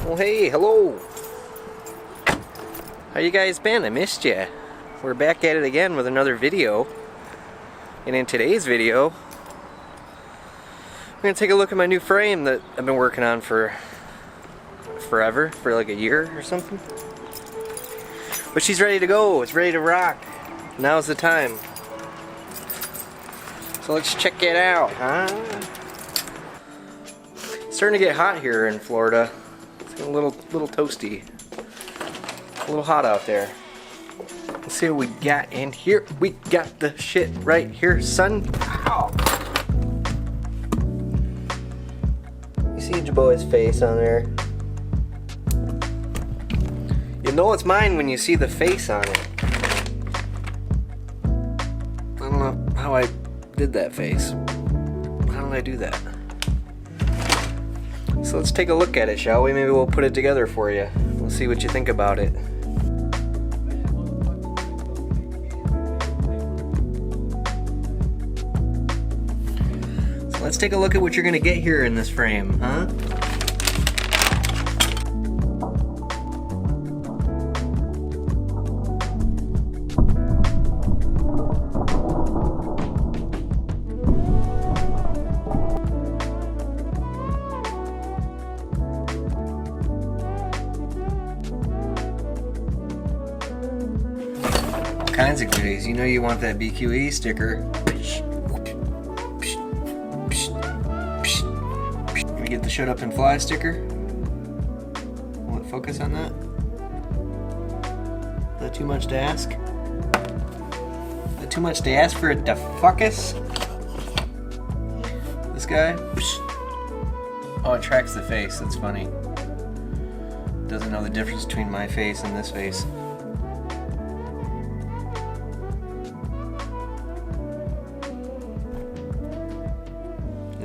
Well, hey, hello. How you guys been? I missed you. We're back at it again with another video. And in today's video, we're gonna take a look at my new frame that I've been working on for forever, for like a year or something. But she's ready to go. It's ready to rock. Now's the time. So let's check it out, huh? It's starting to get hot here in Florida. It's getting a little toasty. A little hot out there. Let's see what we got in here. We got the shit right here, son. Ow. You see your boy's face on there? You know it's mine when you see the face on it. I don't know how I did that face. How did I do that? So let's take a look at it, shall we? Maybe we'll put it together for you. We'll see what you think about it. So let's take a look at what you're gonna get here in this frame, huh? Kinds of goodies. You know you want that BQE sticker. Gonna get the shut up and fly sticker. Will it focus on that? Is that too much to ask? Is that too much to ask for it to focus? This guy? Oh, it tracks the face. That's funny. Doesn't know the difference between my face and this face.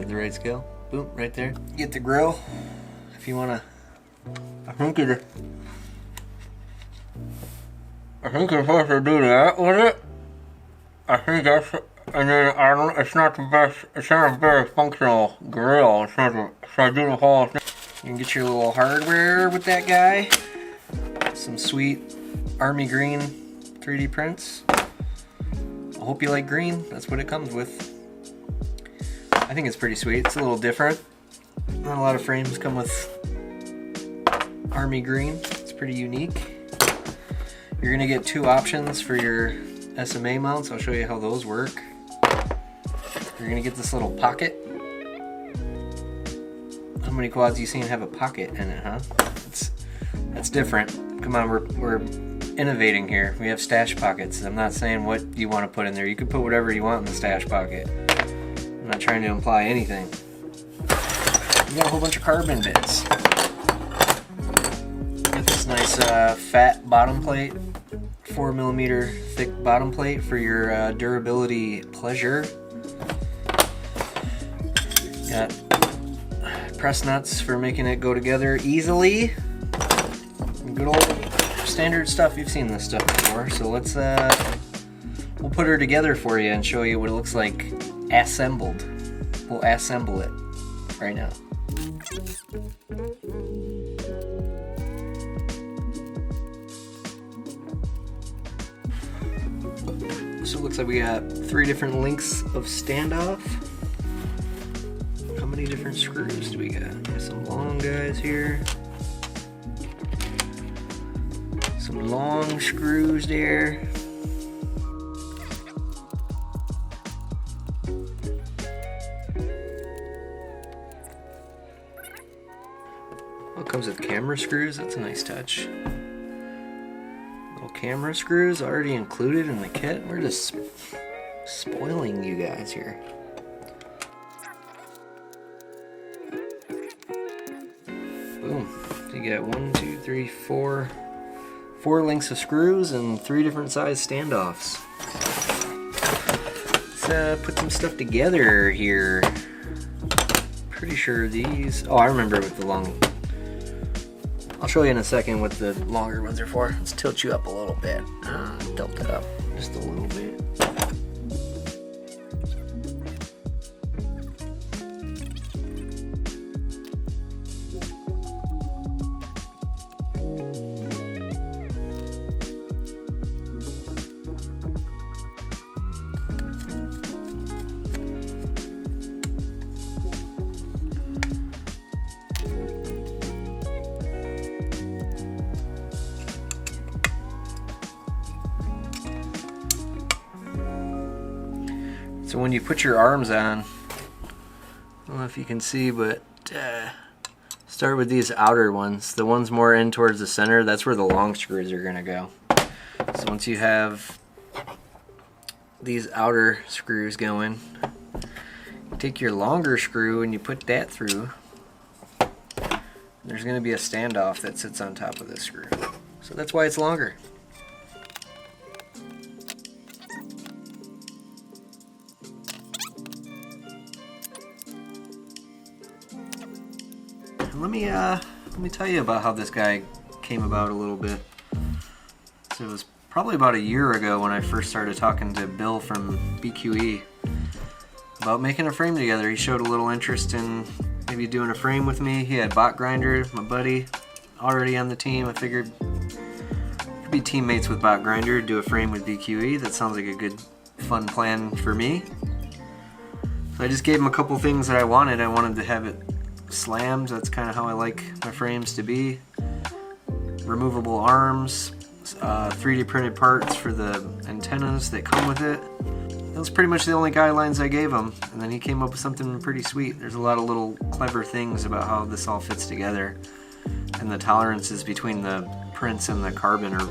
The right scale. Boom, right there. Get the grill if you wanna. I think you're supposed to do that with it. I think that's, and then I don't. It's not the best. It's not a very functional grill. It's not. So I do the whole thing. You can get your little hardware with that guy. Some sweet army green 3D prints. I hope you like green. That's what it comes with. I think it's pretty sweet. It's a little different. Not a lot of frames come with army green. It's pretty unique. You're gonna get two options for your SMA mounts. I'll show you how those work. You're gonna get this little pocket. How many quads you seen have a pocket in it, huh? That's different. Come on, we're innovating here. We have stash pockets. I'm not saying what you want to put in there. You can put whatever you want in the stash pocket. I'm not trying to imply anything. You got a whole bunch of carbon bits. Got this nice fat bottom plate, 4mm thick bottom plate for your durability pleasure. Got press nuts for making it go together easily. Good old standard stuff. You've seen this stuff before. So let's we'll put her together for you and show you what it looks like assembled. We'll assemble it right now. So it looks like we got 3 different lengths of standoff. How many different screws do we got? There's some long guys here. Some long screws there. It comes with camera screws. That's a nice touch. Little camera screws already included in the kit. We're just spoiling you guys here. Boom. So you got 1, 2, 3, 4 lengths of screws and 3 different size standoffs. Let's put some stuff together here. Pretty sure these. Oh, I remember with the long. I'll show you in a second what the longer ones are for. Let's tilt you up a little bit. Tilt it up just a little bit. when you put your arms on, I don't know if you can see, but start with these outer ones. The ones more in towards the center, that's where the long screws are going to go. So once you have these outer screws going, you take your longer screw and you put that through. There's going to be a standoff that sits on top of this screw. So that's why it's longer. Let me tell you about how this guy came about a little bit. So it was probably about a year ago when I first started talking to Bill from BQE about making a frame together. He showed a little interest in maybe doing a frame with me. He had Bot Grinder, my buddy, already on the team. I figured could be teammates with Bot Grinder, do a frame with BQE. That sounds like a good, fun plan for me. So I just gave him a couple things that I wanted. I wanted to have it slammed. That's kind of how I like my frames to be. Removable arms, 3D printed parts for the antennas that come with it. That was pretty much the only guidelines I gave him, and then he came up with something pretty sweet. There's a lot of little clever things about how this all fits together, and the tolerances between the prints and the carbon are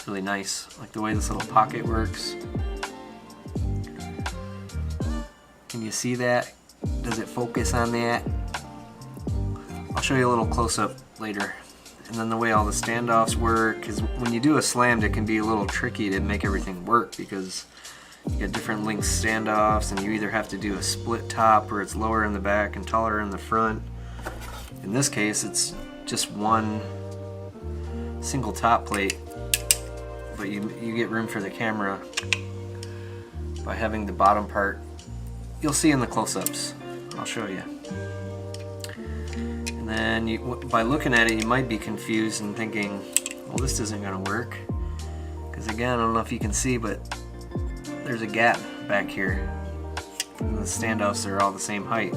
really nice. Like the way this little pocket works. Can you see that? Does it focus on that? I'll show you a little close-up later. And then the way all the standoffs work is when you do a slammed, it can be a little tricky to make everything work because you get different length standoffs, and you either have to do a split top where it's lower in the back and taller in the front. In this case, it's just one single top plate, but you get room for the camera by having the bottom part. You'll see in the close-ups. I'll show you. And then by looking at it, you might be confused and thinking, well, this isn't going to work. Because again, I don't know if you can see, but there's a gap back here. And the standoffs are all the same height.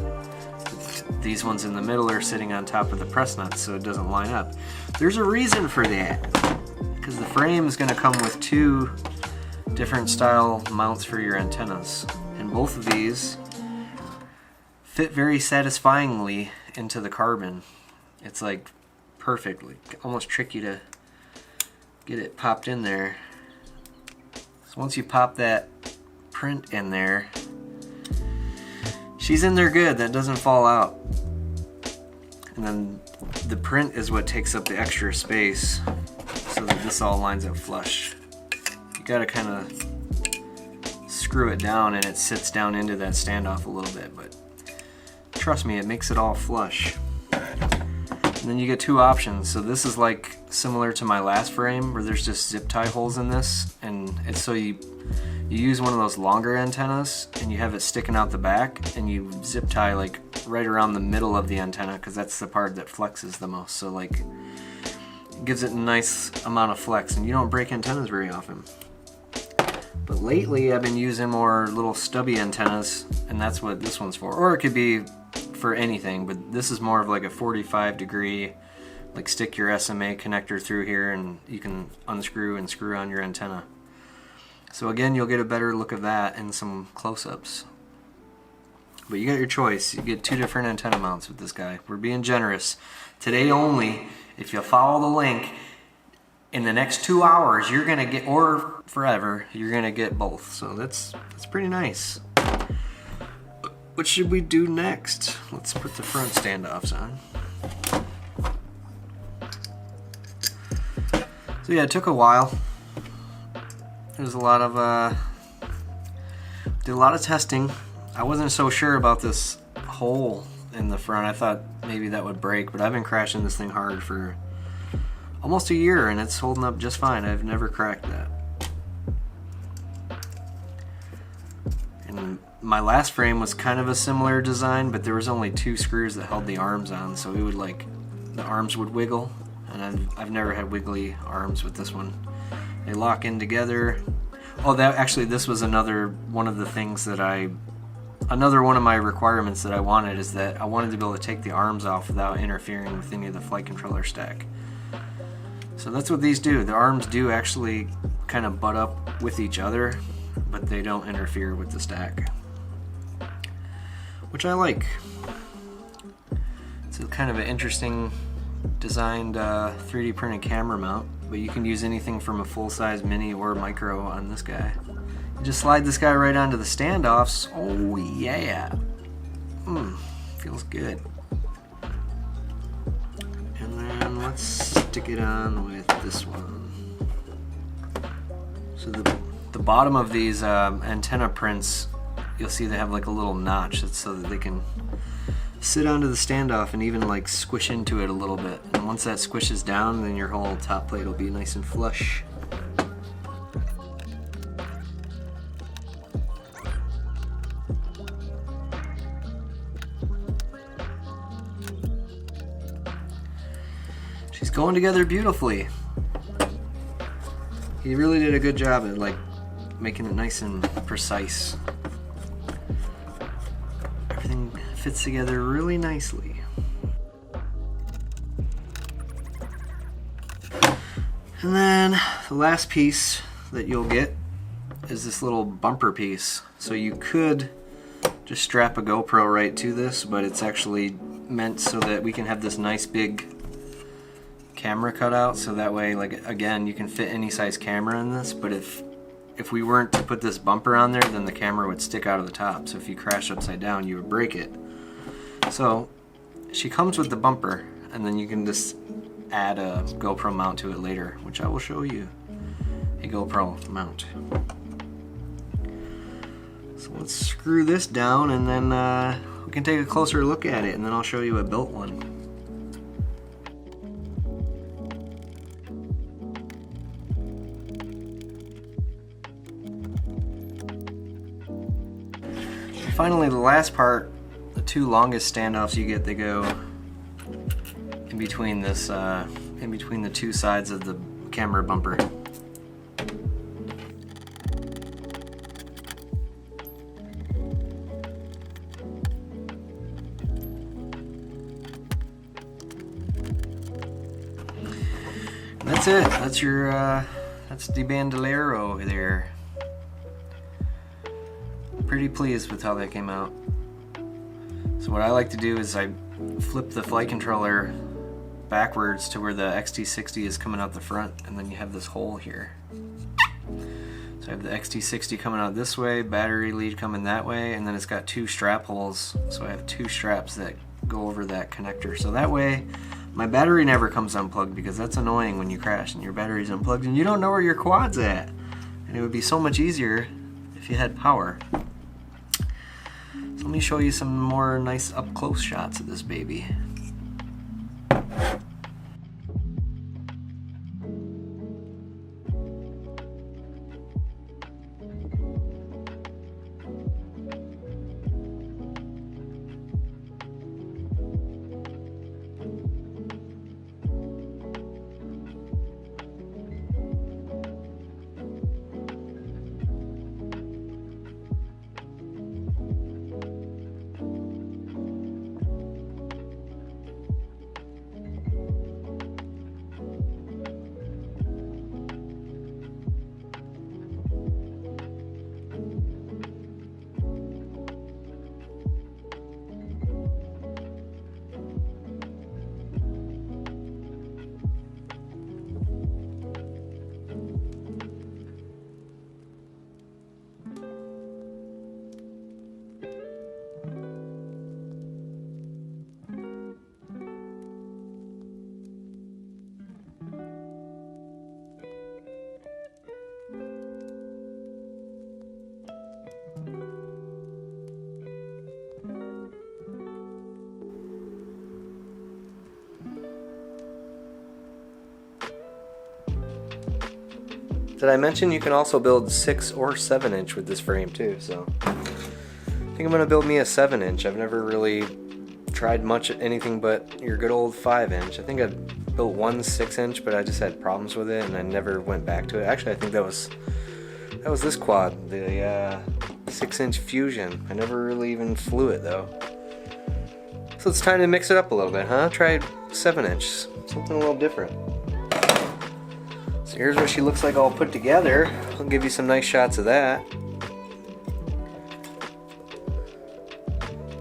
These ones in the middle are sitting on top of the press nuts, so it doesn't line up. There's a reason for that. Because the frame is going to come with two different style mounts for your antennas. And both of these fit very satisfyingly into the carbon. It's like perfect, like almost tricky to get it popped in there. So once you pop that print in there, she's in there good, that doesn't fall out. And then the print is what takes up the extra space so that this all lines up flush. You gotta kind of screw it down and it sits down into that standoff a little bit, but trust me, it makes it all flush. And then you get two options. So this is like similar to my last frame where there's just zip tie holes in this, and it's so you use one of those longer antennas and you have it sticking out the back and you zip tie like right around the middle of the antenna because that's the part that flexes the most. So like it gives it a nice amount of flex, and you don't break antennas very often. But lately I've been using more little stubby antennas, and that's what this one's for. Or it could be for anything, but this is more of like a 45-degree, like stick your SMA connector through here and you can unscrew and screw on your antenna. So again, you'll get a better look of that in some close-ups. But you got your choice. You get two different antenna mounts with this guy. We're being generous. Today only, if you follow the link, in the next 2 hours, you're gonna get, or forever, you're gonna get both. So that's pretty nice. What should we do next? Let's put the front standoffs on. So yeah, it took a while. There's a lot of did a lot of testing. I wasn't so sure about this hole in the front. I thought maybe that would break, but I've been crashing this thing hard for almost a year and it's holding up just fine. I've never cracked that. And my last frame was kind of a similar design, but there was only two screws that held the arms on, so it would like, the arms would wiggle, and I've never had wiggly arms with this one. They lock in together. Oh, this was another one of the things that another one of my requirements that I wanted is that I wanted to be able to take the arms off without interfering with any of the flight controller stack. So that's what these do. The arms do actually kind of butt up with each other, but they don't interfere with the stack, which I like. It's kind of an interesting designed 3D printed camera mount, but you can use anything from a full-size mini or micro on this guy. You just slide this guy right onto the standoffs. Oh yeah, feels good. And then let's stick it on with this one. So the bottom of these antenna prints, you'll see they have like a little notch. That's so that they can sit onto the standoff and even like squish into it a little bit. And once that squishes down, then your whole top plate will be nice and flush. She's going together beautifully. He really did a good job at like making it nice and precise. Everything fits together really nicely. And then the last piece that you'll get is this little bumper piece. So you could just strap a GoPro right to this, but it's actually meant so that we can have this nice big camera cutout, so that way, like, again, you can fit any size camera in this. But if we weren't to put this bumper on there, then the camera would stick out of the top, so if you crash upside down you would break it. So she comes with the bumper, and then you can just add a GoPro mount to it later, which I will show you a GoPro mount. So let's screw this down, and then we can take a closer look at it, and then I'll show you a built one. Finally, the last part, the two longest standoffs you get, they go in between this, in between the two sides of the camera bumper. And that's it. That's your, that's the Bandolero over there. Pretty pleased with how that came out. So what I like to do is I flip the flight controller backwards to where the XT60 is coming out the front, and then you have this hole here. So I have the XT60 coming out this way, battery lead coming that way, and then it's got two strap holes. So I have two straps that go over that connector. So that way my battery never comes unplugged, because that's annoying when you crash and your battery's unplugged and you don't know where your quad's at. And it would be so much easier if you had power. So let me show you some more nice up close shots of this baby. Did I mention you can also build 6 or 7 inch with this frame too? So I think I'm gonna build me a 7 inch. I've never really tried much anything but your good old 5 inch. I think I built one 6 inch, but I just had problems with it and I never went back to it. Actually, I think that was this quad, the 6 inch Fusion. I never really even flew it though. So it's time to mix it up a little bit, huh? Try 7 inch, something a little different. So here's what she looks like all put together. I'll give you some nice shots of that.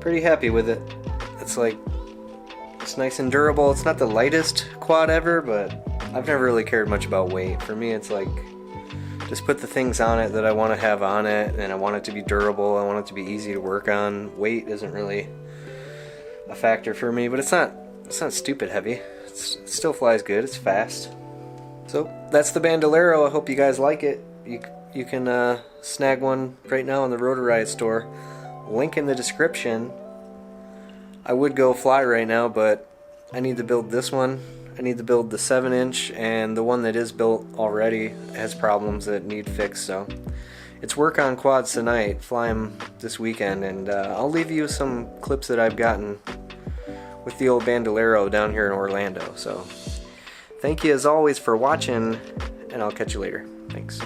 pretty happy with it. It's like, it's nice and durable. It's not the lightest quad ever, but I've never really cared much about weight. For me, it's like, just put the things on it that I want to have on it, and I want it to be durable. I want it to be easy to work on. Weight isn't really a factor for me, but it's not stupid heavy. It still flies good. It's fast. So that's the Bandolero. I hope you guys like it. You can snag one right now in the Rotor Riot store. Link in the description. I would go fly right now, but I need to build this one. I need to build the 7-inch, and the one that is built already has problems that need fixed. So it's work on quads tonight, fly them this weekend, and I'll leave you some clips that I've gotten with the old Bandolero down here in Orlando. So thank you as always for watching, and I'll catch you later. Thanks.